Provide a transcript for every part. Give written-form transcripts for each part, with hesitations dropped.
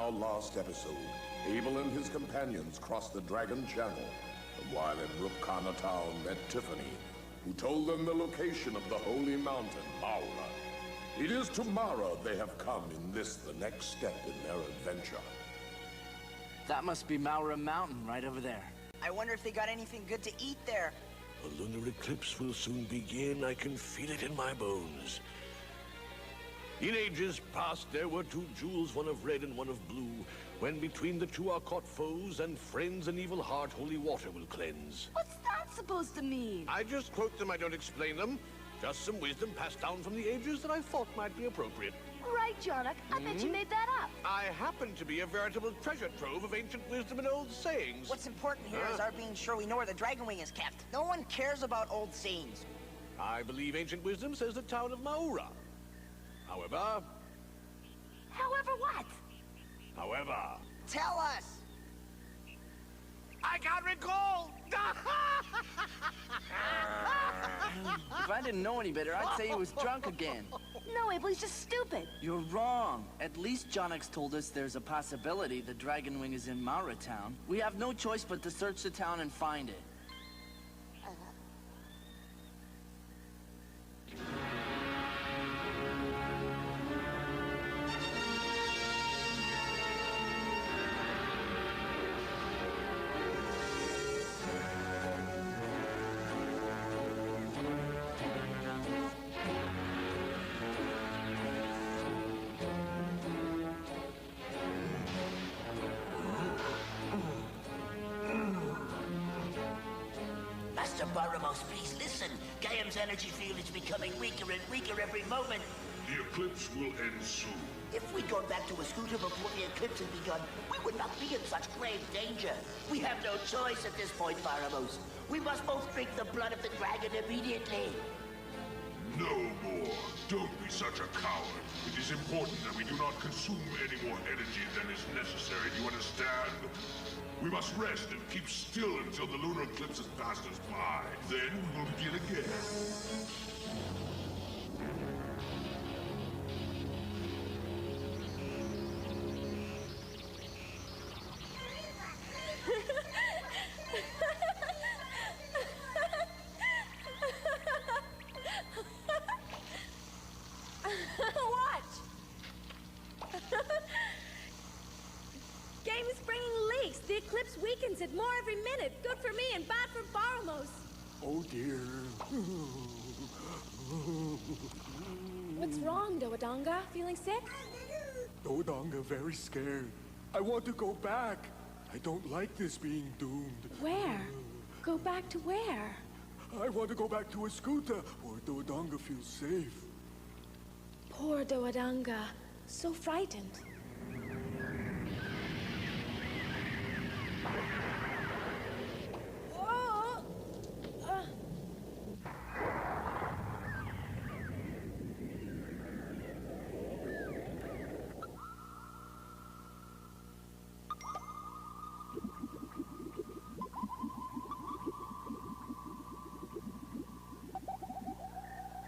our last episode, Abel and his companions crossed the Dragon Channel, and while in Rukana Town met Tiffany, who told them the location of the holy mountain, Maura. It is to Mara they have come in this, the next step in their adventure. That must be Maura Mountain right over there. I wonder if they got anything good to eat there. The lunar eclipse will soon begin. I can feel it in my bones. In ages past, there were two jewels, one of red and one of blue. When between the two are caught foes and friends, an evil heart holy water will cleanse. What's that supposed to mean? I just quote them, I don't explain them. Just some wisdom passed down from the ages that I thought might be appropriate. Right, Jonak. I bet you made that up. I happen to be a veritable treasure trove of ancient wisdom and old sayings. What's important here is our being sure we know where the Dragon Wing is kept. No one cares about old sayings. I believe ancient wisdom says the town of Maura. However... However what? However... Tell us! I can't recall! If I didn't know any better, I'd say he was drunk again. No, Abel, he's just stupid. You're wrong. At least Jonix told us there's a possibility the Dragon Wing is in Maura Town. We have no choice but to search the town and find it. Master Baramos, please listen. Gaiam's energy field is becoming weaker and weaker every moment. The eclipse will end soon. If we'd gone back to a scooter before the eclipse had begun, we would not be in such grave danger. We have no choice at this point, Baramos. We must both drink the blood of the dragon immediately. No more. Don't be such a coward. It is important that we do not consume any more energy than is necessary. Do you understand? We must rest and keep still until the lunar eclipse has passed us by. Then we will begin again. Game is bringing leaks. The eclipse weakens it more every minute. Good for me and bad for Baramos. Oh dear. What's wrong, Doadonga? Feeling sick? Doadonga very scared. I want to go back. I don't like this being doomed. Where? Go back to where? I want to go back to Escuta, where Doadonga feels safe. Poor Doadonga. So frightened. Whoa!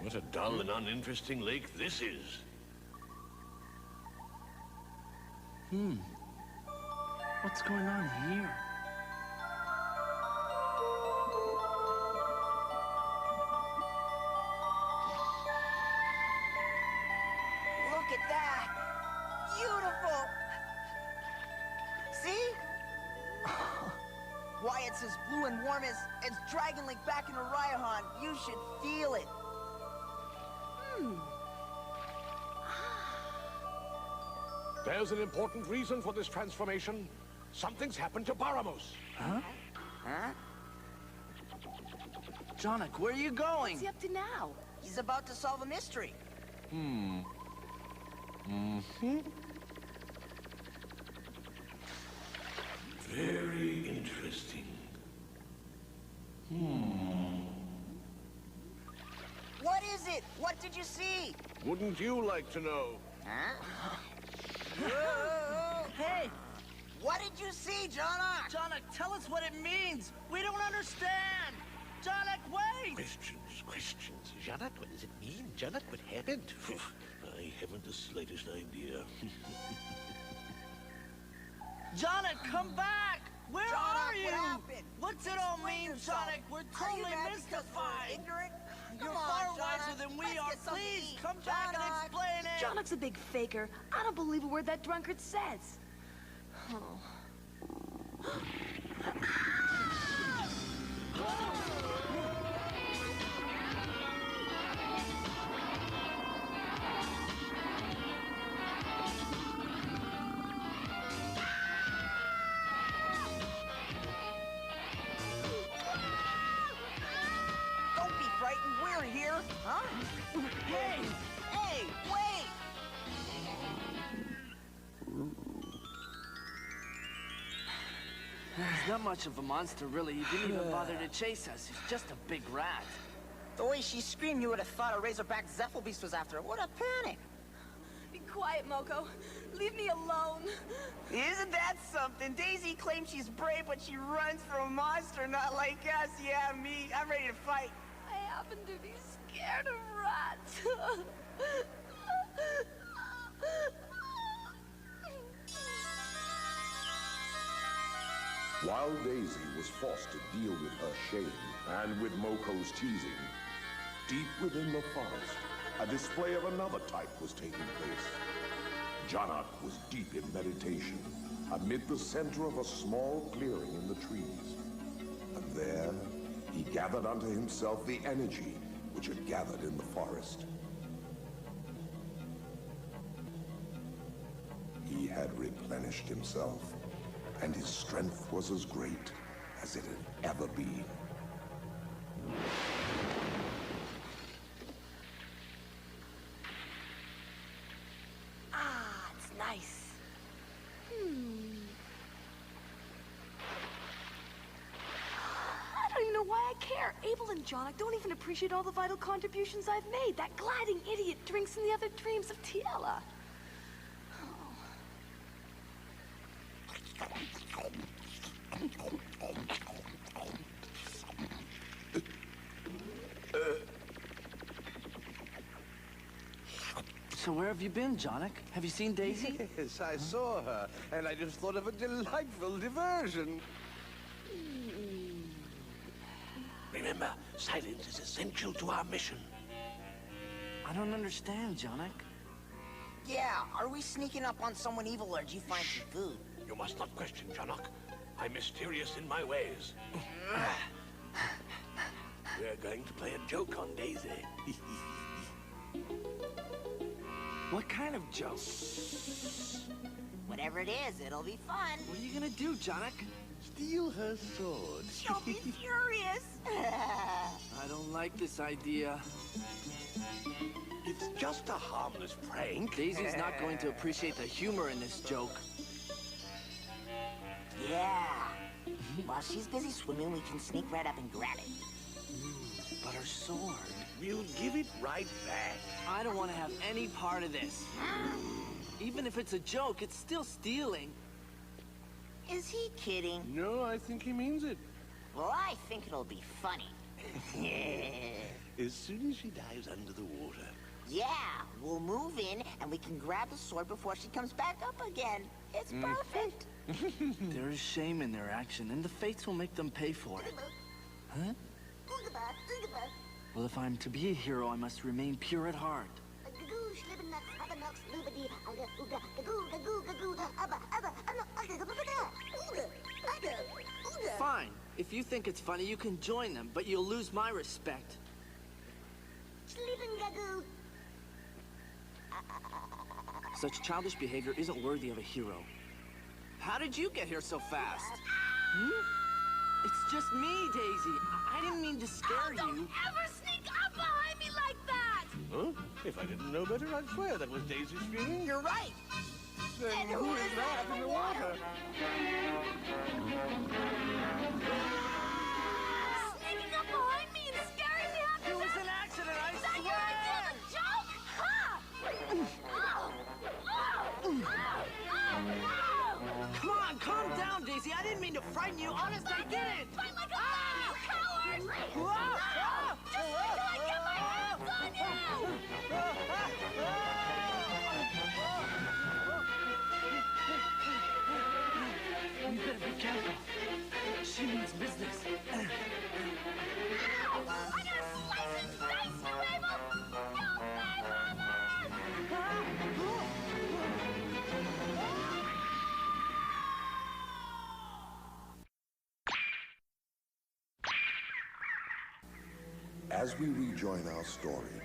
What a dull and uninteresting lake this is. What's going on here? Look at that! Beautiful! See? Why it's as blue and warm as Dragon Lake back in Orion. You should feel it. There's an important reason for this transformation. Something's happened to Baramos. Huh? Huh? Jonik, where are you going? What's he up to now? He's about to solve a mystery. Very interesting. What is it? What did you see? Wouldn't you like to know? Huh? Whoa! Hey! What did you see, Jonak? Jonik, tell us what it means! We don't understand! Jonik, wait! Questions. Janet, what does it mean? Janet, what happened? I haven't the slightest idea. Jonik, come back! Where are you? What happened? What's it all mean, Jonik? We're totally mystified. Ignorant? You're Come far on, wiser Jonik. than we Let's are. get something to Please, eat. come back and Jonik. explain it. Jonik's a big faker. I don't believe a word that drunkard says. Oh. Don't be frightened. We're here. Huh? Hey! Hey, wait! He's not much of a monster, really. He didn't even bother to chase us. He's just a big rat. The way she screamed, you would have thought a razorback Zephyl-beast was after her. What a panic! Be quiet, Moko. Leave me alone. Isn't that something? Daisy claims she's brave, but she runs from a monster, not like us. Yeah, me. I'm ready to fight. I happen to be scared of rats. While Daisy was forced to deal with her shame and with Moko's teasing, deep within the forest, a display of another type was taking place. Jonik was deep in meditation, amid the center of a small clearing in the trees. And there, he gathered unto himself the energy which had gathered in the forest. He had replenished himself, and his strength was as great as it had ever been. Ah, it's nice. I don't even know why I care. Abel and Jonik don't even appreciate all the vital contributions I've made. That gliding idiot drinks in the other dreams of Tiala. So where have you been, Jonik? Have you seen Daisy? Yes, I saw her, and I just thought of a delightful diversion. Remember, silence is essential to our mission. I don't understand, Jonik. Yeah, are we sneaking up on someone evil, or did you find some food? You must not question, Jonik. I'm mysterious in my ways. We're going to play a joke on Daisy. What kind of joke? Whatever it is, it'll be fun. What are you gonna do, Jonik? Steal her sword. She'll be furious. I don't like this idea. It's just a harmless prank. Daisy's not going to appreciate the humor in this joke. Yeah. While she's busy swimming, we can sneak right up and grab it. But her sword... We'll give it right back. I don't want to have any part of this. Even if it's a joke, it's still stealing. Is he kidding? No, I think he means it. Well, I think it'll be funny. As soon as she dives under the water. Yeah, we'll move in, and we can grab the sword before she comes back up again. It's perfect. There is shame in their action, and the fates will make them pay for it. Huh? Well, if I'm to be a hero, I must remain pure at heart. Fine. If you think it's funny, you can join them, but you'll lose my respect. Such childish behavior isn't worthy of a hero. How did you get here so fast? It's just me, Daisy. I didn't mean to scare Don't you. ever sneak up behind me like that! Huh? If I didn't know better, I'd swear that was Daisy screaming. You're right. Then And who is that in the water? Sneaking up behind me and scaring me after It was that? an accident, I Is that your swear! idea of a joke? Ha! Come on, calm down, Daisy. I didn't mean to frighten you. Honest, I didn't. Fight like a man, you coward! Ah! Just wait till I get my hands on you! as we rejoin our story,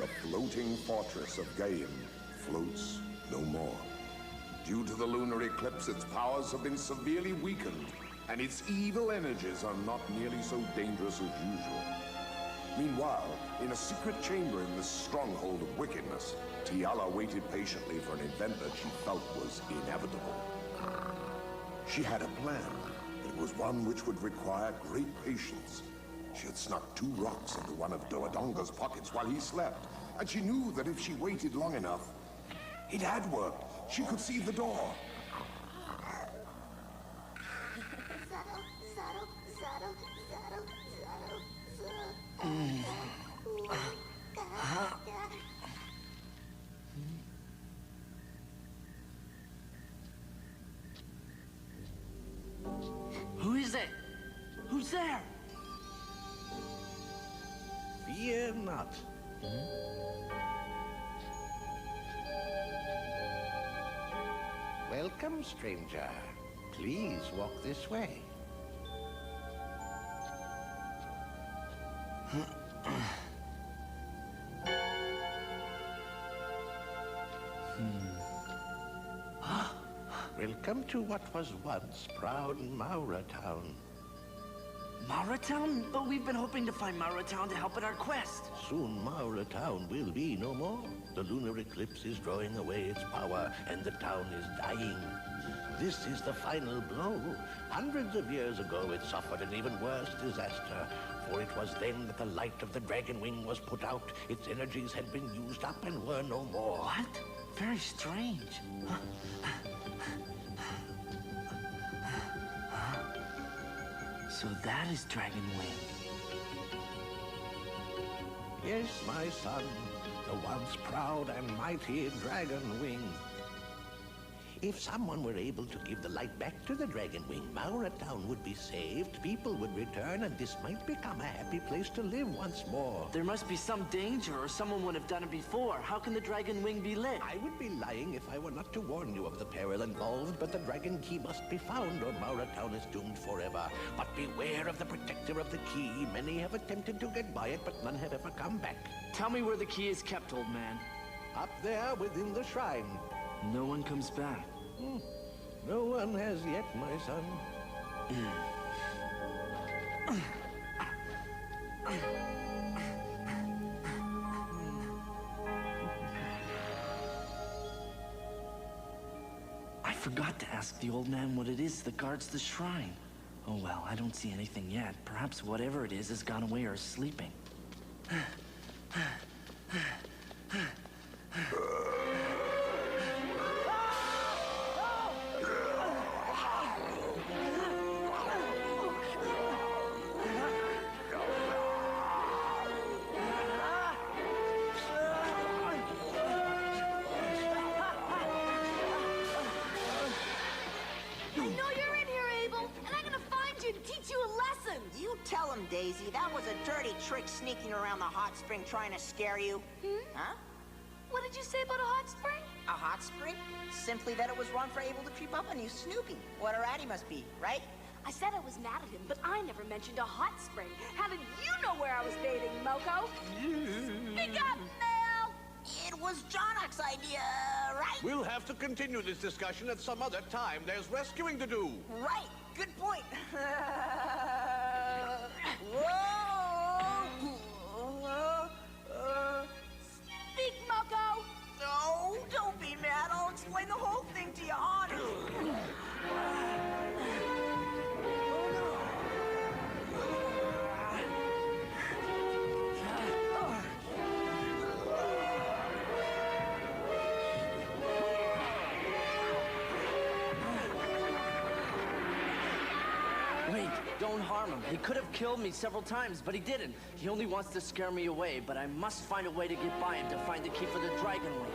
the floating fortress of Gaim floats no more. Due to the lunar eclipse, its powers have been severely weakened, and its evil energies are not nearly so dangerous as usual. Meanwhile, in a secret chamber in this stronghold of wickedness, Tiala waited patiently for an event that she felt was inevitable. She had a plan, but it was one which would require great patience. She had snuck 2 rocks into one of Doadonga's pockets while he slept, and she knew that if she waited long enough, it had worked. She could see the door. Who is it? Who's there? Fear not. Welcome, stranger. Please walk this way. Welcome to what was once proud Maura Town. Maura Town? But we've been hoping to find Maura Town to help in our quest. Soon Maura Town will be no more. The lunar eclipse is drawing away its power, and the town is dying. This is the final blow. Hundreds of years ago, it suffered an even worse disaster. For it was then that the light of the dragon wing was put out. Its energies had been used up and were no more. What? Very strange. So that is Dragon Wing. Yes, my son, the once proud and mighty Dragon Wing. If someone were able to give the light back to the Dragon Wing, Maura Town would be saved, people would return, and this might become a happy place to live once more. There must be some danger, or someone would have done it before. How can the Dragon Wing be lit? I would be lying if I were not to warn you of the peril involved, but the Dragon Key must be found, or Maura Town is doomed forever. But beware of the protector of the key. Many have attempted to get by it, but none have ever come back. Tell me where the key is kept, old man. Up there within the shrine. No one comes back. No one has yet, my son. I forgot to ask the old man what it is that guards the shrine. Oh well, I don't see anything yet. Perhaps whatever it is has gone away or is sleeping. Tell him, Daisy, that was a dirty trick sneaking around the hot spring trying to scare you. Huh? What did you say about a hot spring? A hot spring? Simply that it was wrong for Abel to creep up on you snooping. What a rat he must be, right? I said I was mad at him, but I never mentioned a hot spring. How did you know where I was bathing, Moko? Speak up, Mel! It was Jonak's idea, right? We'll have to continue this discussion at some other time. There's rescuing to do. Right. Good point. Whoa! Speak, Moko! No, don't be mad. I'll explain the whole thing to you honestly. Wait, don't harm him. He could have killed me several times, but he didn't. He only wants to scare me away, but I must find a way to get by him to find the key for the Dragon Wing.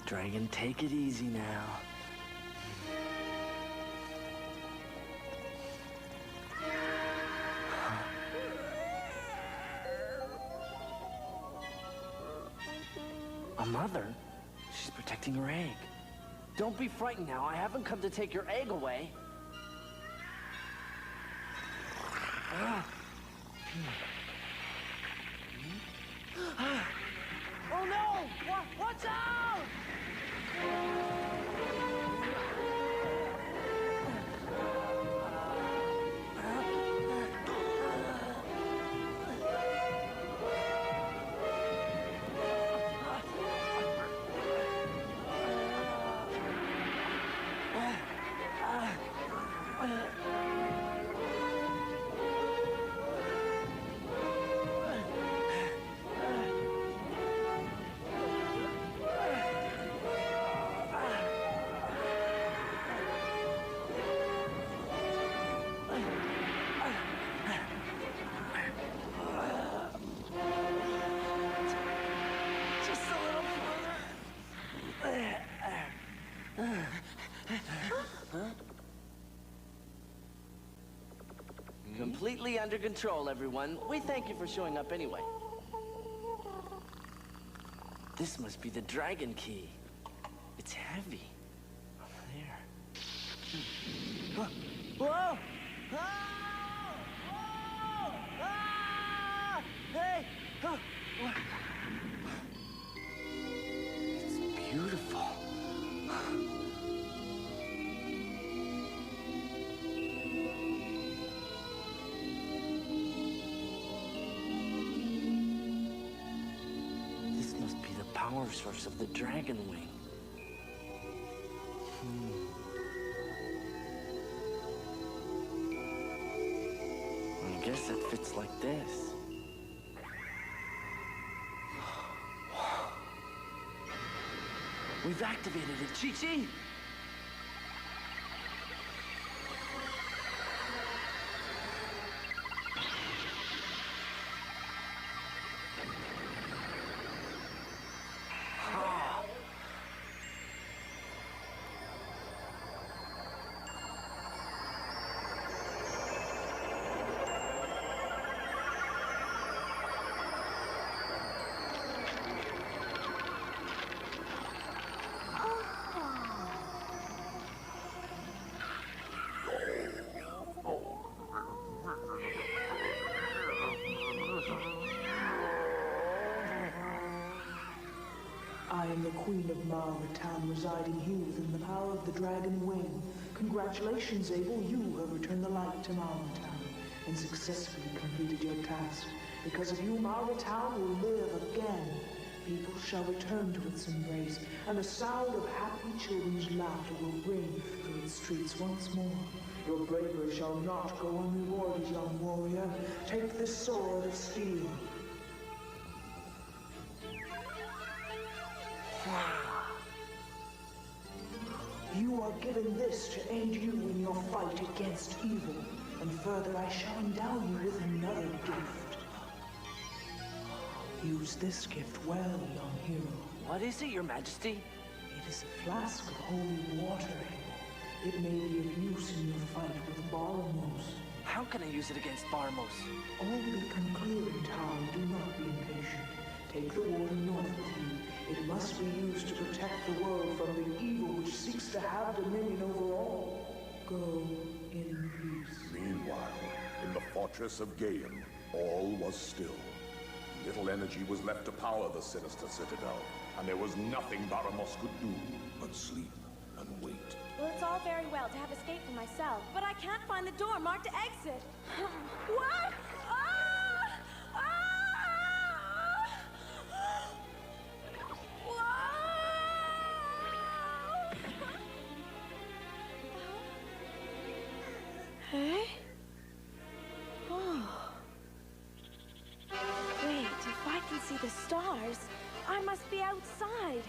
Dragon, take it easy now. A mother? She's protecting her egg. Don't be frightened now. I haven't come to take your egg away. Oh no! Watch out! Completely under control, everyone. We thank you for showing up anyway. This must be the dragon key. It's heavy. There. Whoa! Ah! Whoa! Ah! Hey! It's beautiful. Power source of the dragon wing. I guess it fits like this. We've activated it, Chi-Chi! I am the Queen of Mara Town, residing here within the power of the Dragon Wing. Congratulations, Abel. You have returned the light to Mara Town and successfully completed your task. Because of you, Mara Town will live again. People shall return to its embrace, and the sound of happy children's laughter will ring through its streets once more. Your bravery shall not go unrewarded, young warrior. Take this sword of steel. You are given this to aid you in your fight against evil, and further I shall endow you with another gift. Use this gift well, young hero. What is it, Your Majesty? It is a flask of holy water. It may be of use in your fight with Baramos. How can I use it against Baramos? All will come clear in time. Do not be impatient. Take the water north with you. It must be used to protect the world from the evil which seeks to have dominion over all. Go in peace. Meanwhile, in the fortress of Gaian, all was still. Little energy was left to power the sinister citadel, and there was nothing Baramos could do but sleep and wait. Well, it's all very well to have escaped for myself, but I can't find the door marked to exit. What? Hey? Oh. Wait, if I can see the stars, I must be outside.